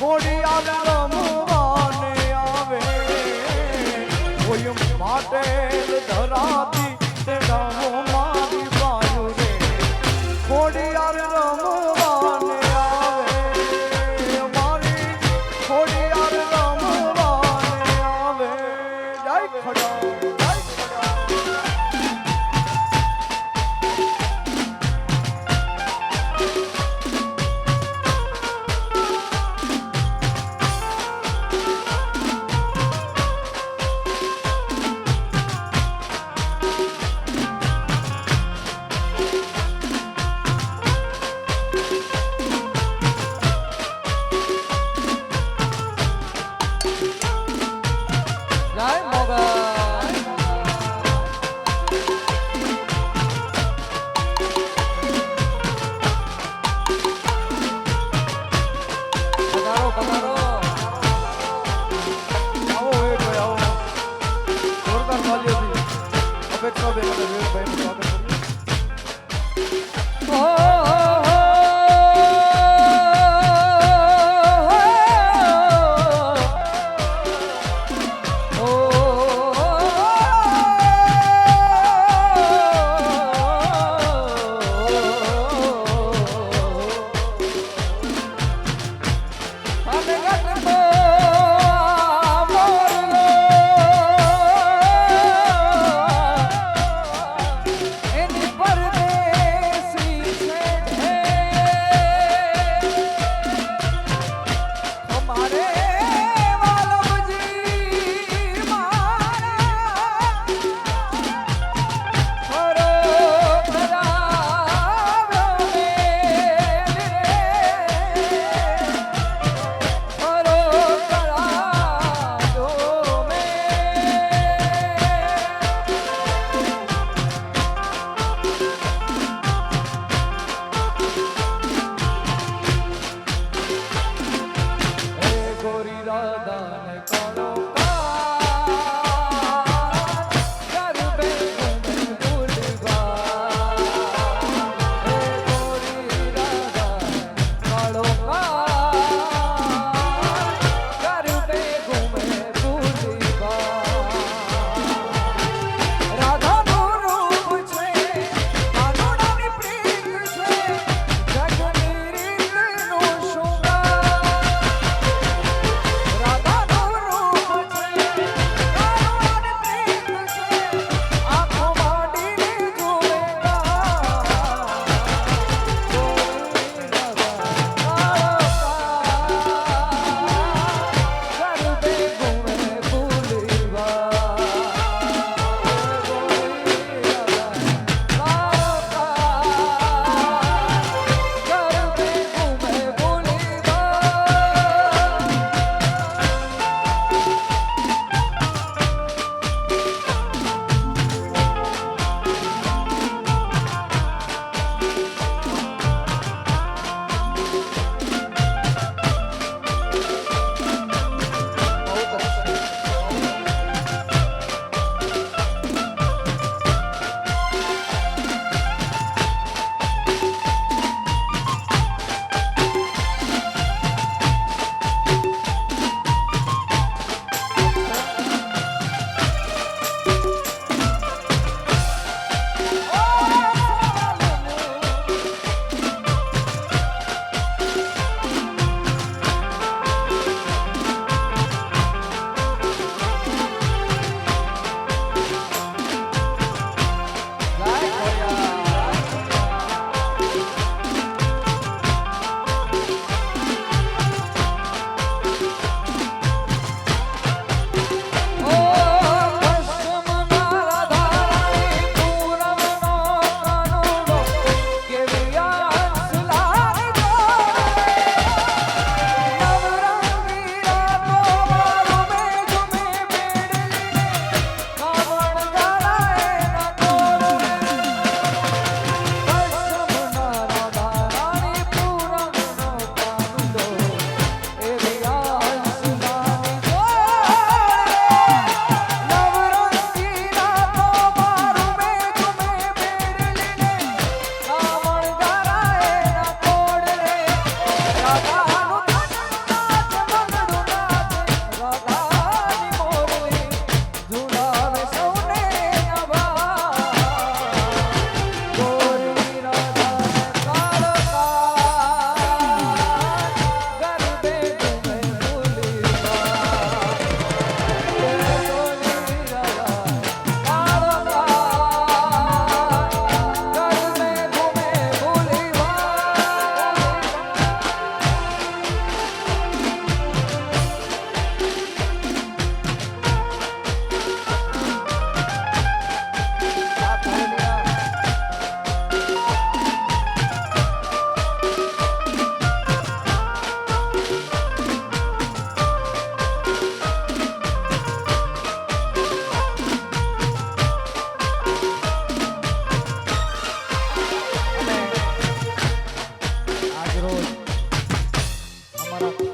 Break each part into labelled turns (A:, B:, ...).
A: ખોડિયાર રમવાને આવે કોઈ માટે ધરાતી તે ગામો મારી બાજુ રે ખોડિયાર રમવાને આવે મારી ખોડિયાર રમવાને આવે જય ખડા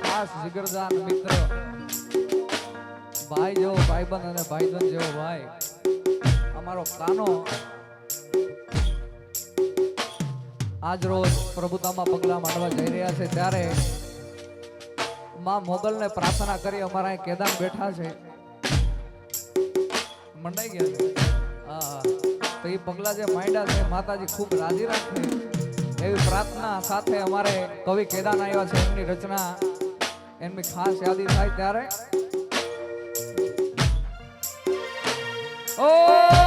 B: ખાસ જીગરજાન મિત્ર ભાઈ જેવો ભાઈબંધ અને ભાઈબંધ જેવો ભાઈ અમારો કાનો આજ રોજ પ્રભુતામાં પગલા માંડવા જઈ રહ્યા છે ત્યારે માં મોગલને પ્રાર્થના કરી અમારા અહીં કેદાન બેઠા છે મંડાઈ ગયા છે હા તો એ પગલા જે માંડ્યા છે માતાજી ખૂબ રાજી રાખે એવી પ્રાર્થના સાથે અમારે કવિ કેદાન આવ્યા છે એમની રચના એમની ખાસ યાદી થાય ત્યારે ઓ
A: રે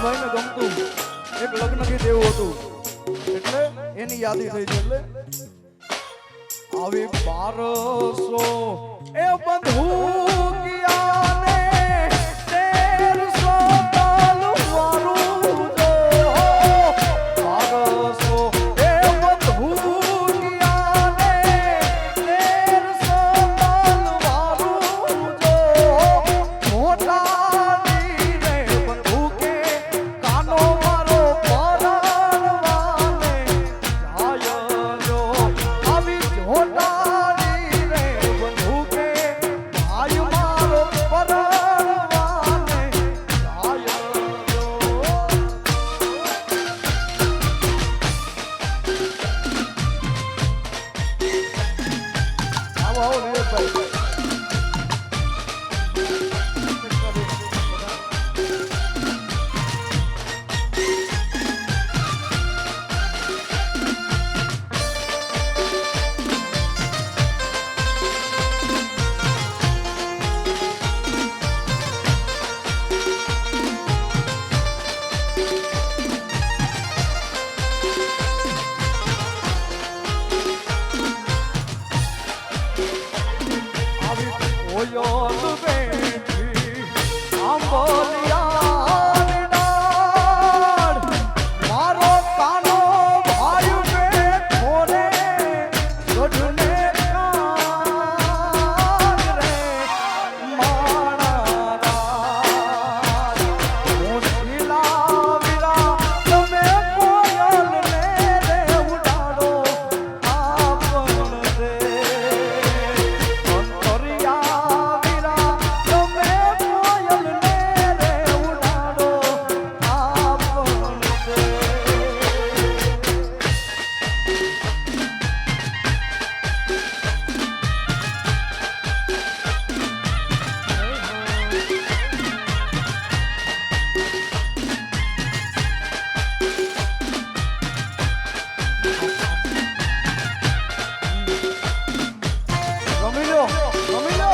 A: નાના ભાઈને ગમતું એક લગ્ન ગીત એવું હતું એટલે એની યાદી થઈ છે એટલે આવી બારસો એ બંધુ કિયા ને 1300 તાલ વારું જો બારસો એ બંધુ કિયા ને 1300 તાલ વારું જો મોટા રે બંધુ કે કાનો મારો પરણવાને જાય જો આવી જોટાડી રે બંધુ કે ભાઈ મારો પરણવાને જાય જો આવો આવો નીરજભાઈ આવી કોયલ બેઠી આંબલિયાની ડાળ મારો કાનો ભાઈ બેઠો રે ગઢને કાન રે માણા રાજ હું શીલાવીરા તમે કોયલ ને રે ઉડાડો આપન રે અંતરિયા વીરા તમે કોયલ ને રે ઉડાડો આપન રે રમી લો રમી લો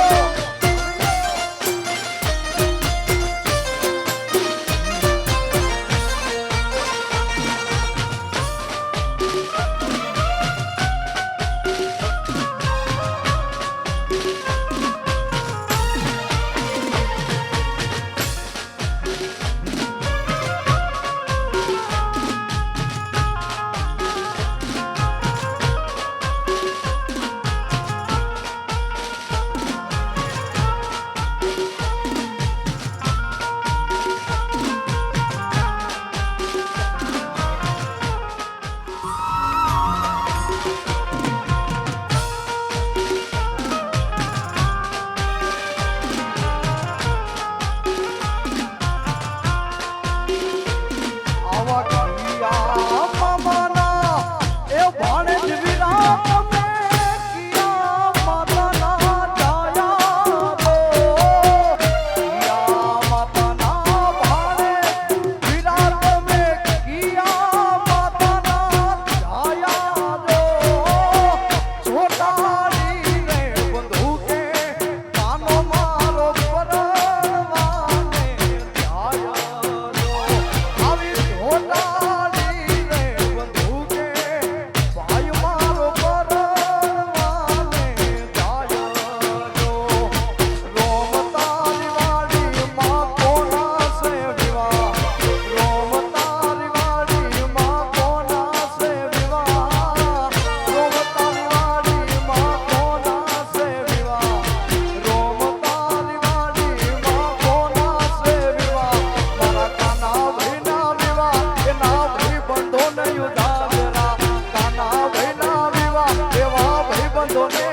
A: આવા કિયા મામાના એ ભાણેજ વીરા તમે કિયા માતાના જાયા દો કિયા માતાના ભાણેજ વીરા તમે કિયા માતાના જાયા દો છોટાડી રે બંધુ કે કાનો મારો પરણવાને જાયા દો આવી જોટાડી રે બંધુ કે ભાઈ મારો પરણવાને જાય જો રોમતારી વાડી માં કોના સે વિવાહ રોમતારી વાડી માં કોના સે વિવાહ રોમતારી વાડી માં કોના સે વિવાહ રોમતારી વાડી માં કોના સે વિવાહ મારા કાના ભાઈના વિવાહ એના ભાઈ બંધો ને ઉધારા કાના ભાઈના વિવાહ એવા ભાઈ બંધો ને